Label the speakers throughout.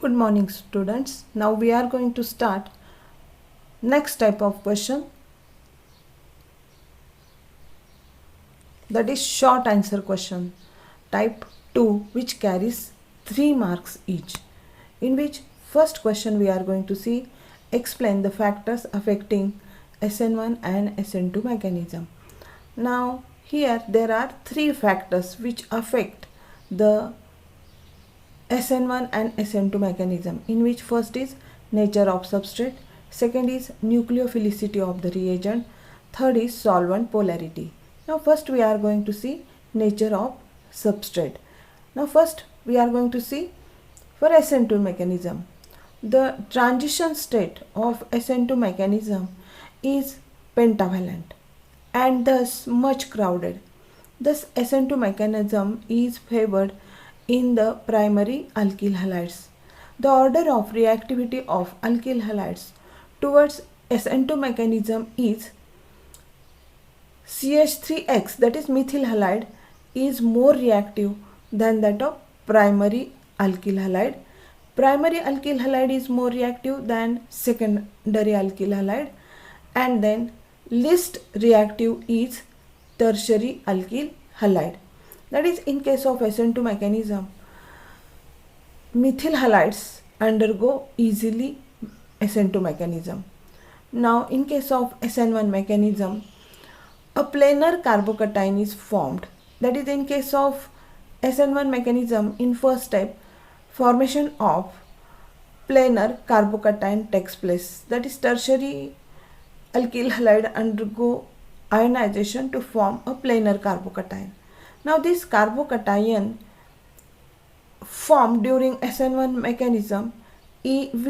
Speaker 1: Good morning students. Now we are going to start next type of question, that is short answer question type 2, which carries 3 marks each, in which first question we are going to see explain the factors affecting SN1 and SN2 mechanism. Now here there are 3 factors which affect the SN1 and SN2 mechanism, in which first is nature of substrate, second is nucleophilicity of the reagent, third is solvent polarity. Now first we are going to see nature of substrate. Now first we are going to see for SN2 mechanism. The transition state of SN2 mechanism is pentavalent and thus much crowded. Thus SN2 mechanism is favored in the primary alkyl halides. The order of reactivity of alkyl halides towards SN2 mechanism is CH3X, that is methyl halide, is more reactive than that of primary alkyl halide. Primary alkyl halide is more reactive than secondary alkyl halide, and then least reactive is tertiary alkyl halide. That is, in case of SN2 mechanism, methyl halides undergo easily SN2 mechanism. Now in case of SN1 mechanism, a planar carbocation is formed. That is, in case of SN1 mechanism, in first step formation of planar carbocation takes place. That is, tertiary alkyl halide undergo ionization to form a planar carbocation. Now this carbocation formed during SN1 mechanism is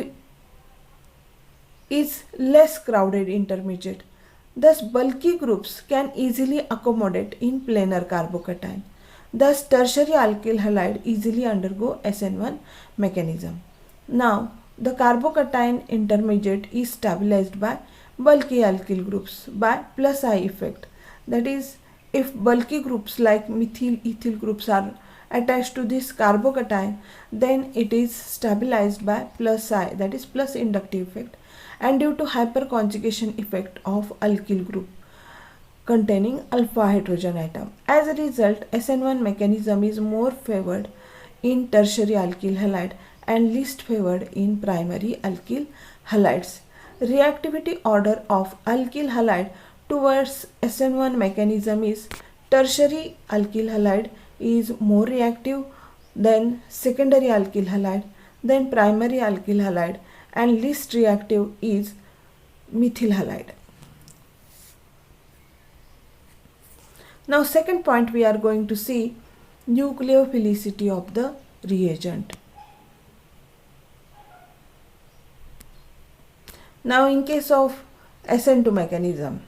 Speaker 1: less crowded intermediate. Thus bulky groups can easily accommodate in planar carbocation. Thus tertiary alkyl halide easily undergo SN1 mechanism. Now the carbocation intermediate is stabilized by bulky alkyl groups by plus I effect. That is, if bulky groups like methyl ethyl groups are attached to this carbocation, then it is stabilized by plus I, that is plus inductive effect, and due to hyperconjugation effect of alkyl group containing alpha hydrogen atom. As a result, SN1 mechanism is more favored in tertiary alkyl halide and least favored in primary alkyl halides. Reactivity order of alkyl halide towards SN1 mechanism is tertiary alkyl halide is more reactive than secondary alkyl halide, then primary alkyl halide, and least reactive is methyl halide. Now second point, we are going to see nucleophilicity of the reagent. Now in case of SN2 mechanism,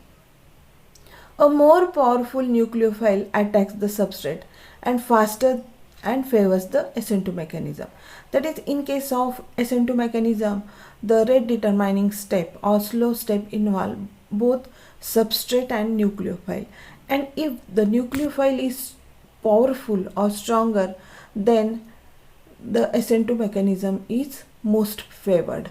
Speaker 1: a more powerful nucleophile attacks the substrate and faster and favors the SN2 mechanism. That is, in case of SN2 mechanism, the rate determining step or slow step involve both substrate and nucleophile, and if the nucleophile is powerful or stronger, then the SN2 mechanism is most favored.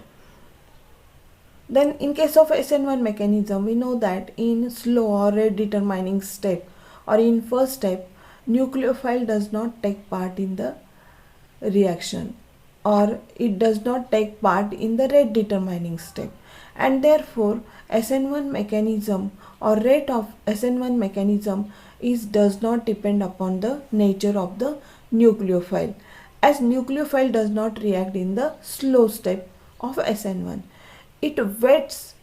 Speaker 1: Then in case of SN1 mechanism, we know that in slow or rate determining step or in first step, nucleophile does not take part in the reaction, or it does not take part in the rate determining step, and therefore SN1 mechanism or rate of SN1 mechanism does not depend upon the nature of the nucleophile, as nucleophile does not react in the slow step of SN1. It waits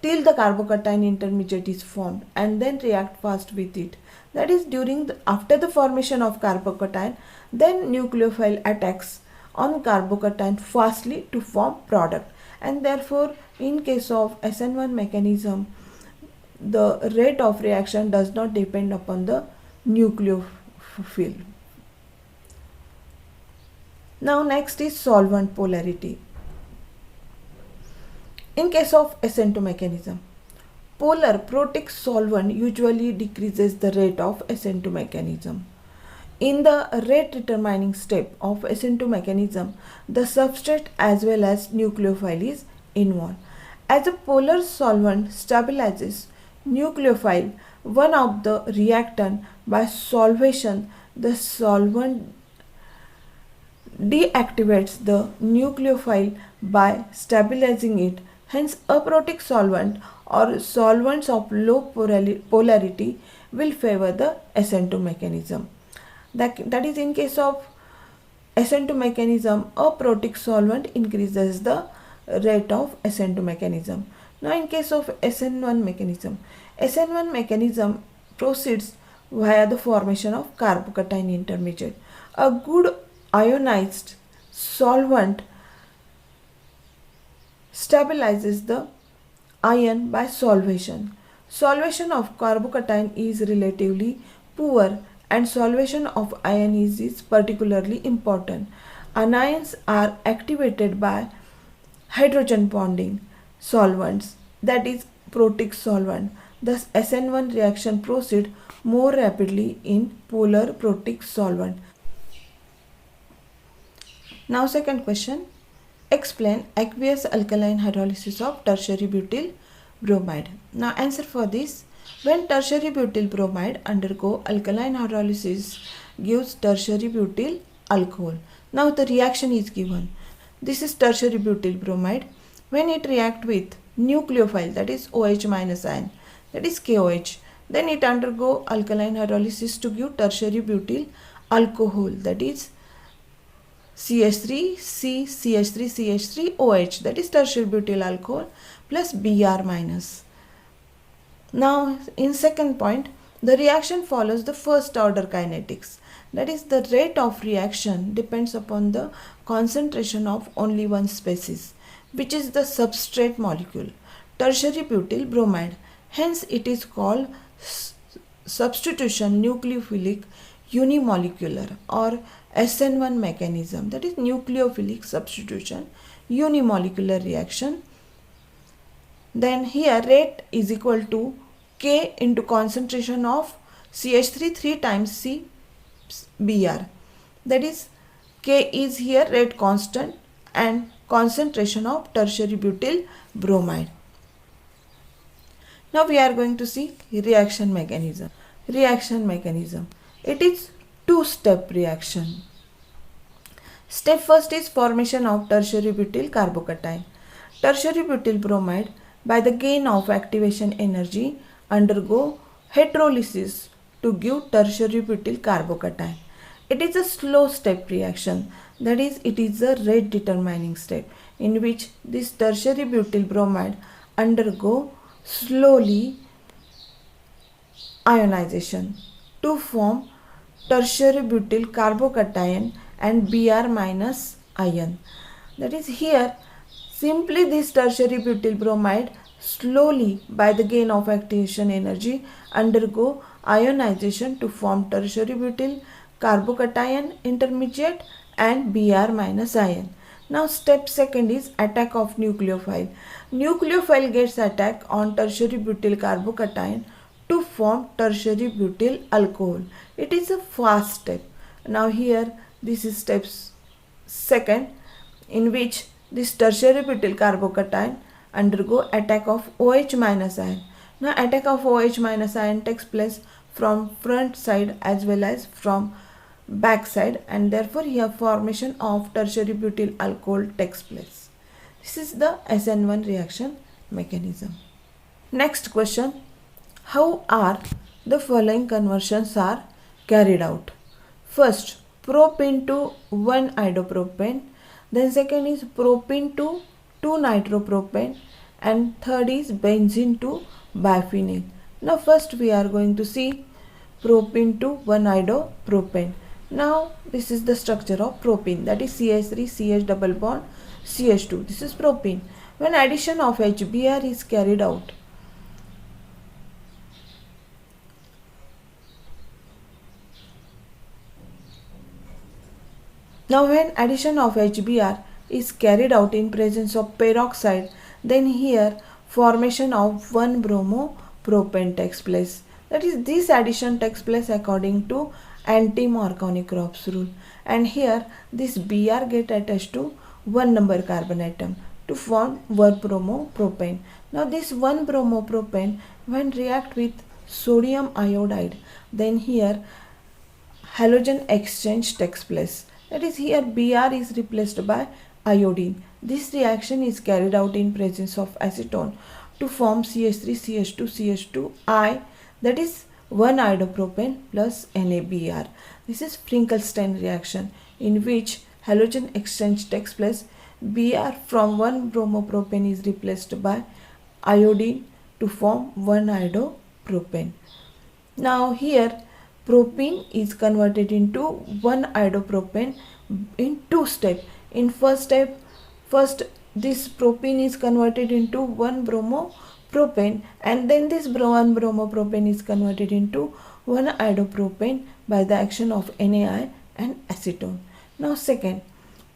Speaker 1: till the carbocation intermediate is formed and then react fast with it. That is, after the formation of carbocation, then nucleophile attacks on carbocation fastly to form product, and therefore in case of SN1 mechanism, the rate of reaction does not depend upon the nucleophile. Now next is solvent polarity. In case of SN2 mechanism, polar protic solvent usually decreases the rate of SN2 mechanism. In the rate determining step of SN2 mechanism, the substrate as well as nucleophile is involved. As a polar solvent stabilizes nucleophile, one of the reactant by solvation, the solvent deactivates the nucleophile by stabilizing it. Hence, aprotic solvent or solvents of low polarity will favor the SN2 mechanism. That is, in case of SN2 mechanism, aprotic solvent increases the rate of SN2 mechanism. Now, in case of SN1 mechanism proceeds via the formation of carbocation intermediate. A good ionized solvent stabilizes the ion by solvation. Solvation of carbocation is relatively poor and solvation of ion is particularly important. Anions are activated by hydrogen bonding solvents, that is protic solvent. Thus SN1 reaction proceeds more rapidly in polar protic solvent. Now second question, explain aqueous alkaline hydrolysis of tertiary butyl bromide. Now answer for this, when tertiary butyl bromide undergo alkaline hydrolysis gives tertiary butyl alcohol. Now the reaction is given. This is tertiary butyl bromide. When it react with nucleophile, that is OH minus ion, that is KOH, then it undergo alkaline hydrolysis to give tertiary butyl alcohol, that is CH3, CH3OH, that is tertiary butyl alcohol plus Br minus. Now in second point, the reaction follows the first order kinetics, that is the rate of reaction depends upon the concentration of only one species, which is the substrate molecule, tertiary butyl bromide. Hence it is called substitution nucleophilic unimolecular or SN1 mechanism, that is nucleophilic substitution unimolecular reaction. Then here rate is equal to K into concentration of CH3 3 times CBr, that is K is here rate constant and concentration of tertiary butyl bromide. Now we are going to see reaction mechanism. Reaction mechanism. It is two-step reaction. Step first is formation of tertiary butyl carbocation. Tertiary butyl bromide by the gain of activation energy undergo heterolysis to give tertiary butyl carbocation. It is a slow step reaction, that is it is a rate determining step in which this tertiary butyl bromide undergo slowly ionization to form tertiary butyl carbocation and Br minus ion. That is here simply this tertiary butyl bromide slowly by the gain of activation energy undergo ionization to form tertiary butyl carbocation intermediate and Br minus ion. Now step second is attack of nucleophile. Nucleophile gets attack on tertiary butyl carbocation to form tertiary butyl alcohol. It is a fast step. Now here this is step second in which this tertiary butyl carbocation undergo attack of OH minus ion. Now attack of OH minus ion takes place from front side as well as from back side, and therefore here formation of tertiary butyl alcohol takes place. This is the SN1 reaction mechanism. Next question, how are the following conversions are carried out? First, propene to 1-idopropane, then second is propene to 2-nitropropane, and third is benzene to biphenyl. Now first we are going to see propene to 1-idopropane. Now this is the structure of propene, that is CH3 CH double bond CH2. This is propene. When addition of HBr is carried out, now when addition of HBr is carried out in presence of peroxide, then here formation of 1-bromopropane takes place. That is this addition takes place according to anti-Marconi-Kropf rule, and here this Br get attached to one number carbon atom to form 1 bromopropane. Now this 1 bromopropane when react with sodium iodide, then here halogen exchange takes place. That is, here Br is replaced by iodine. This reaction is carried out in presence of acetone to form CH3CH2CH2I, that is 1 iodopropane plus NaBr. This is Finkelstein reaction in which halogen exchange takes place. Br from 1 bromopropane is replaced by iodine to form 1 iodopropane. Now here propene is converted into 1 iodopropane in two steps. In first step, first this propene is converted into 1 bromopropane, and then this 1 bromopropane is converted into 1 iodopropane by the action of NaI and acetone. Now second,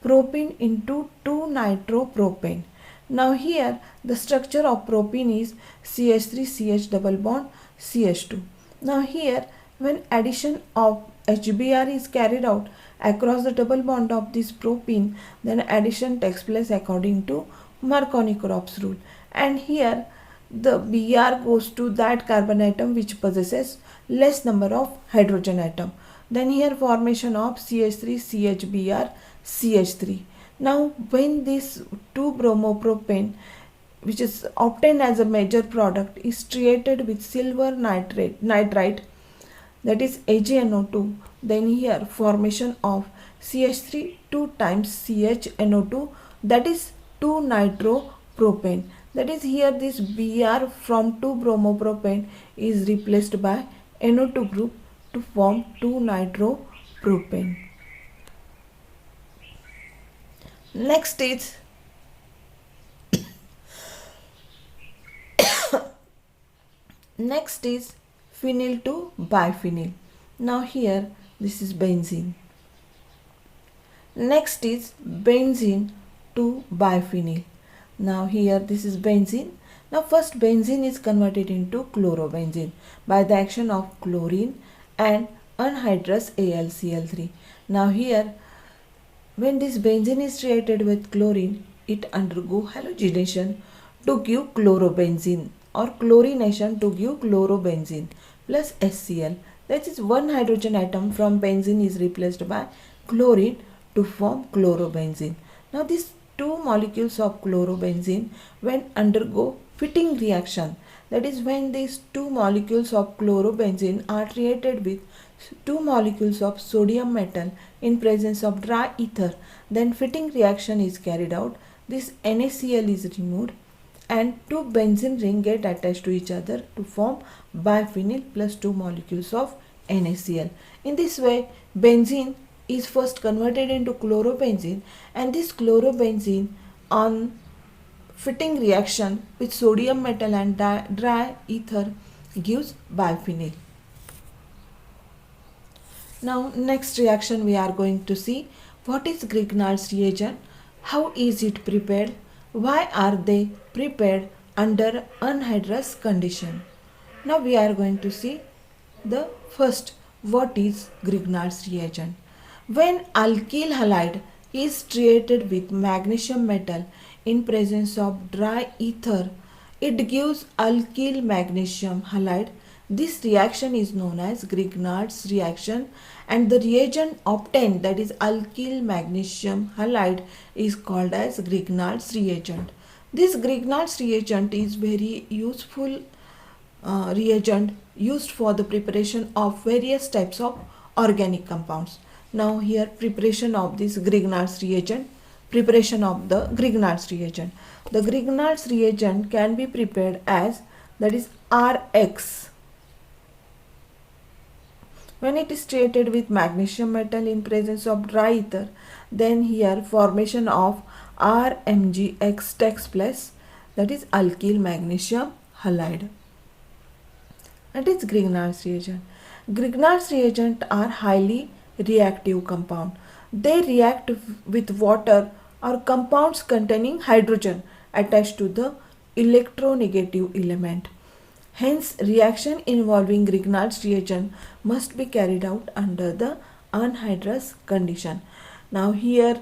Speaker 1: propene into 2 nitropropane. Now here the structure of propene is CH3CH double bond CH2. Now here when addition of HBr is carried out across the double bond of this propene, then addition takes place according to Marconi-Kropf rule, and here the Br goes to that carbon atom which possesses less number of hydrogen atom. Then here formation of CH3CHBr CH3. Now when this 2 bromopropane which is obtained as a major product is treated with silver nitrite, that is AgNO2, then here formation of CH3 2 times CHNO2, that is 2 nitropropane. That is, here this Br from 2 bromopropane is replaced by NO2 group to form 2 nitropropane. Next is phenyl to biphenyl. Now here this is benzene. Next is benzene to biphenyl. Now here this is benzene. Now first benzene is converted into chlorobenzene by the action of chlorine and anhydrous AlCl3. Now here when this benzene is treated with chlorine, it undergo halogenation to give chlorobenzene, or chlorination to give chlorobenzene plus HCl. That is, one hydrogen atom from benzene is replaced by chlorine to form chlorobenzene. Now these two molecules of chlorobenzene when undergo fitting reaction, that is when these two molecules of chlorobenzene are treated with two molecules of sodium metal in presence of dry ether, then fitting reaction is carried out. This NaCl is removed and two benzene ring get attached to each other to form biphenyl plus two molecules of NaCl. In this way, benzene is first converted into chlorobenzene, and this chlorobenzene on fitting reaction with sodium metal and dry ether gives biphenyl. Now next reaction we are going to see what is Grignard's reagent, how is it prepared, why are they prepared under anhydrous condition. Now we are going to see the first, what is Grignard's reagent. When alkyl halide is treated with magnesium metal in presence of dry ether, it gives alkyl magnesium halide. This reaction is known as Grignard's reaction, and the reagent obtained, that is alkyl magnesium halide, is called as Grignard's reagent. This Grignard's reagent is very useful reagent used for the preparation of various types of organic compounds. Now here preparation of this Grignard's reagent, preparation of the Grignard's reagent. The Grignard's reagent can be prepared as, that is Rx. When it is treated with magnesium metal in presence of dry ether, then here formation of RMgX takes place, that is alkyl magnesium halide. That is Grignard's reagent. Grignard's reagent are highly reactive compound. They react with water or compounds containing hydrogen attached to the electronegative element. Hence, reaction involving Grignard's reagent must be carried out under the anhydrous condition. Now here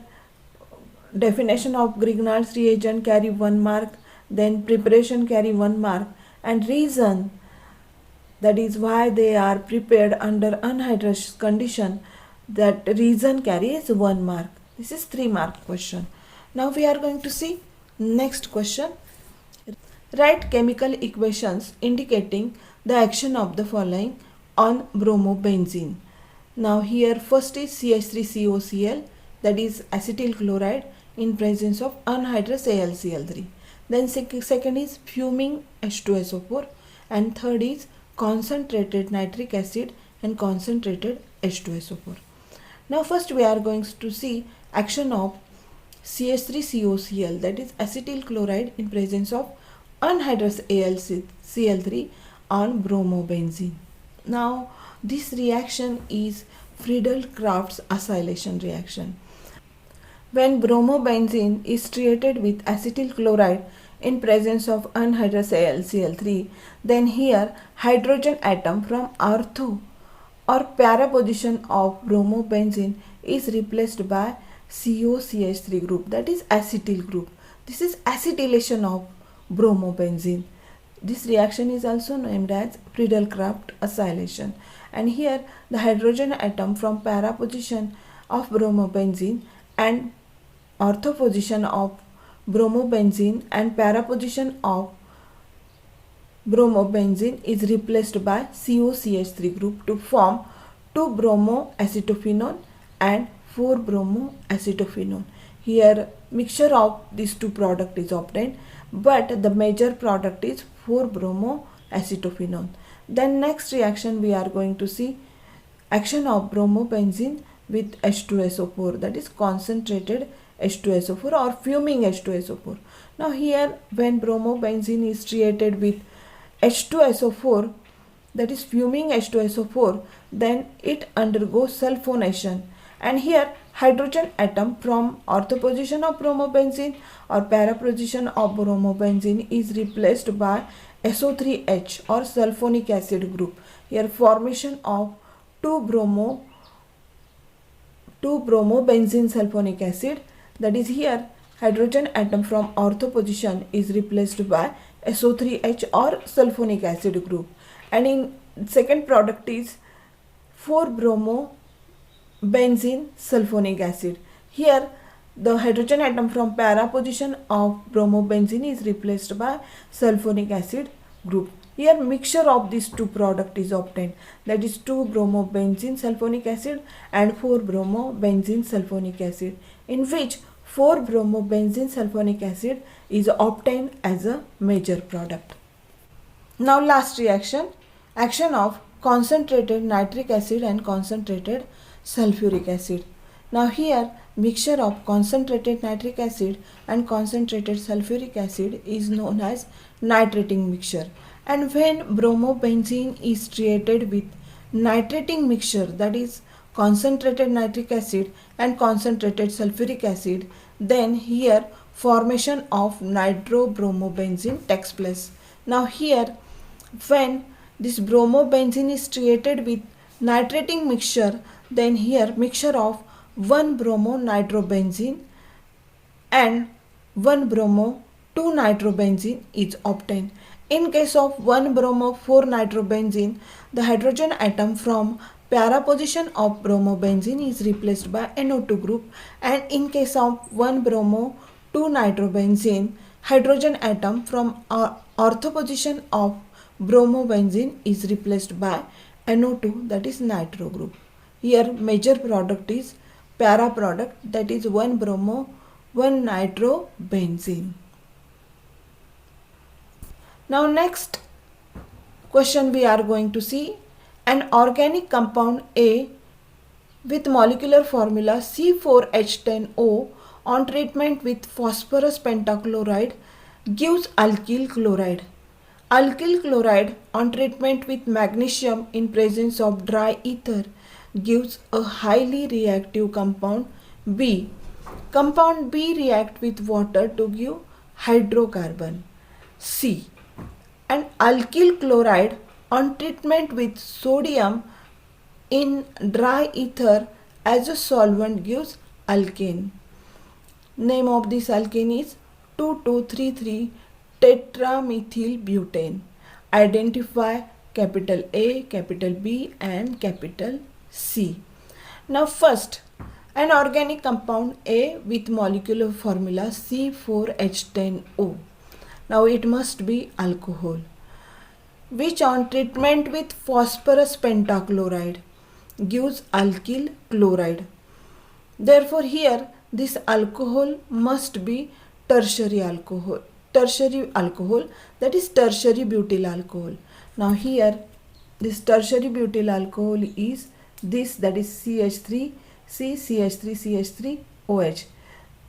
Speaker 1: definition of Grignard's reagent carry 1 mark, then preparation carry 1 mark, and reason, that is why they are prepared under anhydrous condition, that reason carries 1 mark. This is 3 mark question. Now we are going to see next question. Write chemical equations indicating the action of the following on bromobenzene. Now here first is CH3COCl, that is acetyl chloride in presence of anhydrous AlCl3. Then second is fuming H2SO4, and third is concentrated nitric acid and concentrated H2SO4. Now first we are going to see action of CH3COCl, that is acetyl chloride in presence of anhydrous AlCl3 on bromobenzene. Now this reaction is Friedel-Crafts acylation reaction. When bromobenzene is treated with acetyl chloride in presence of anhydrous AlCl3, then here hydrogen atom from ortho or para position of bromobenzene is replaced by COCH3 group, that is acetyl group. This is acetylation of bromobenzene. This reaction is also named as Friedel-Crafts acylation. And here the hydrogen atom from para position of bromobenzene and ortho position of bromobenzene and para position of bromobenzene is replaced by COCH3 group to form 2-bromoacetophenone and 4-bromoacetophenone. Here mixture of these two products is obtained, but the major product is 4-bromoacetophenone. Then next reaction we are going to see action of bromobenzene with H2SO4, that is concentrated H2SO4 or fuming H2SO4. Now here when bromobenzene is treated with H2SO4, that is fuming H2SO4, then it undergoes sulfonation, and here hydrogen atom from ortho position of bromobenzene or para position of bromobenzene is replaced by SO3H or sulfonic acid group. Here formation of 2-bromobenzene sulfonic acid, that is here hydrogen atom from ortho position is replaced by SO3H or sulfonic acid group, and in second product is 4-bromobenzene sulfonic acid. Here the hydrogen atom from para position of bromobenzene is replaced by sulfonic acid group. Here mixture of these two products is obtained, that is 2-bromobenzene sulfonic acid and 4-bromobenzene sulfonic acid, in which 4-bromobenzene sulfonic acid is obtained as a major product. Now last reaction, action of concentrated nitric acid and concentrated sulfuric acid. Now here mixture of concentrated nitric acid and concentrated sulfuric acid is known as nitrating mixture, and when bromobenzene is treated with nitrating mixture, that is concentrated nitric acid and concentrated sulfuric acid, then here formation of nitrobromobenzene takes place. Now here when this bromobenzene is treated with nitrating mixture, then here mixture of 1-bromo-nitrobenzene and 1-bromo-2-nitrobenzene is obtained. In case of 1-bromo-4-nitrobenzene, the hydrogen atom from para position of bromobenzene is replaced by NO2 group, and in case of 1-bromo-2-nitrobenzene, hydrogen atom from ortho position of bromobenzene is replaced by NO2, that is nitro group. Here major product is para product, that is 1-bromo-1-nitrobenzene. Now next question we are going to see an organic compound A with molecular formula C4H10O on treatment with phosphorus pentachloride gives alkyl chloride. Alkyl chloride on treatment with magnesium in presence of dry ether gives a highly reactive compound B. Compound B react with water to give hydrocarbon C. and alkyl chloride on treatment with sodium in dry ether as a solvent gives alkane. Name of this alkane is 2233 tetramethylbutane. Identify capital A, capital B and capital C. Now first, an organic compound A with molecular formula C4H10O. Now it must be alcohol, which on treatment with phosphorus pentachloride gives alkyl chloride. Therefore here this alcohol must be tertiary alcohol, that is tertiary butyl alcohol. Now here this tertiary butyl alcohol is this, that is CH3, CH3OH.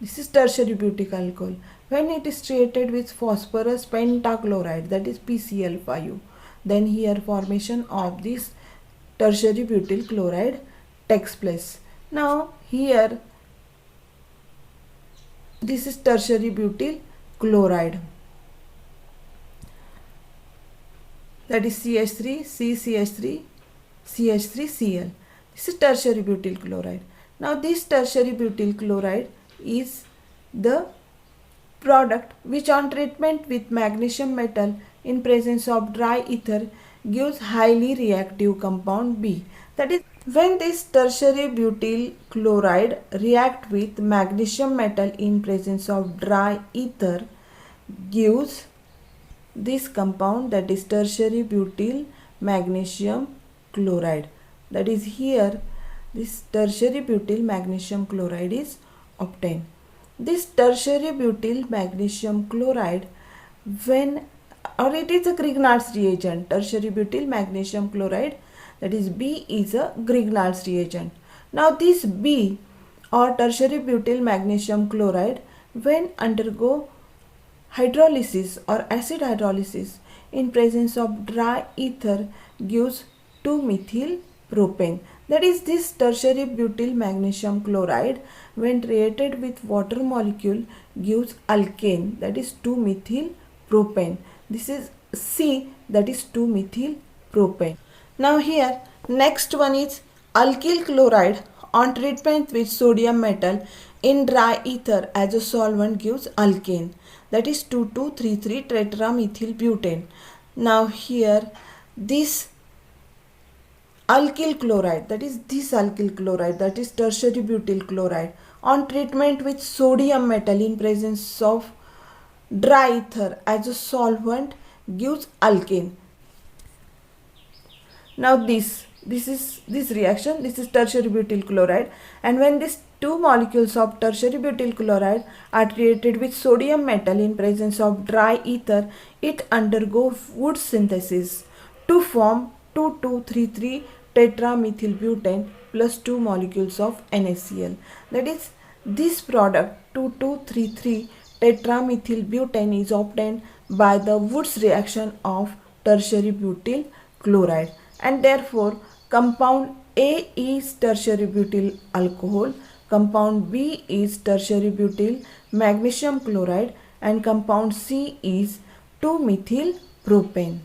Speaker 1: This is tertiary butyl alcohol. When it is treated with phosphorus pentachloride, that is PCl5, then here formation of this tertiary butyl chloride takes place. Now here this is tertiary butyl chloride, that is CH3, CH3Cl. This is tertiary butyl chloride. Now this tertiary butyl chloride is the product which on treatment with magnesium metal in presence of dry ether gives highly reactive compound B. That is, when this tertiary butyl chloride react with magnesium metal in presence of dry ether gives this compound, that is tertiary butyl magnesium chloride. That is here this tertiary butyl magnesium chloride is obtained. This tertiary butyl magnesium chloride, when or it is a Grignard's reagent, tertiary butyl magnesium chloride, that is B is a Grignard's reagent. Now this B or tertiary butyl magnesium chloride, when undergo hydrolysis or acid hydrolysis in presence of dry ether gives 2-methyl propane. That is, this tertiary butyl magnesium chloride when reacted with water molecule gives alkane, that is 2-methyl propane. This is C, that is 2-methyl propane. Now here next one is alkyl chloride on treatment with sodium metal in dry ether as a solvent gives alkane, that is 2233 tetramethylbutane. Now here this alkyl chloride, that is this alkyl chloride, that is tertiary butyl chloride on treatment with sodium metal in presence of dry ether as a solvent gives alkane. Now this reaction, this is tertiary butyl chloride, and when these two molecules of tertiary butyl chloride are treated with sodium metal in presence of dry ether, it undergoes Wood synthesis to form 2233 tetramethylbutane plus 2 molecules of NaCl. That is, this product 2233 tetramethylbutane is obtained by the Wood's reaction of tertiary butyl chloride, and therefore compound A is tertiary butyl alcohol, compound B is tertiary butyl magnesium chloride, and compound C is 2-methyl propane.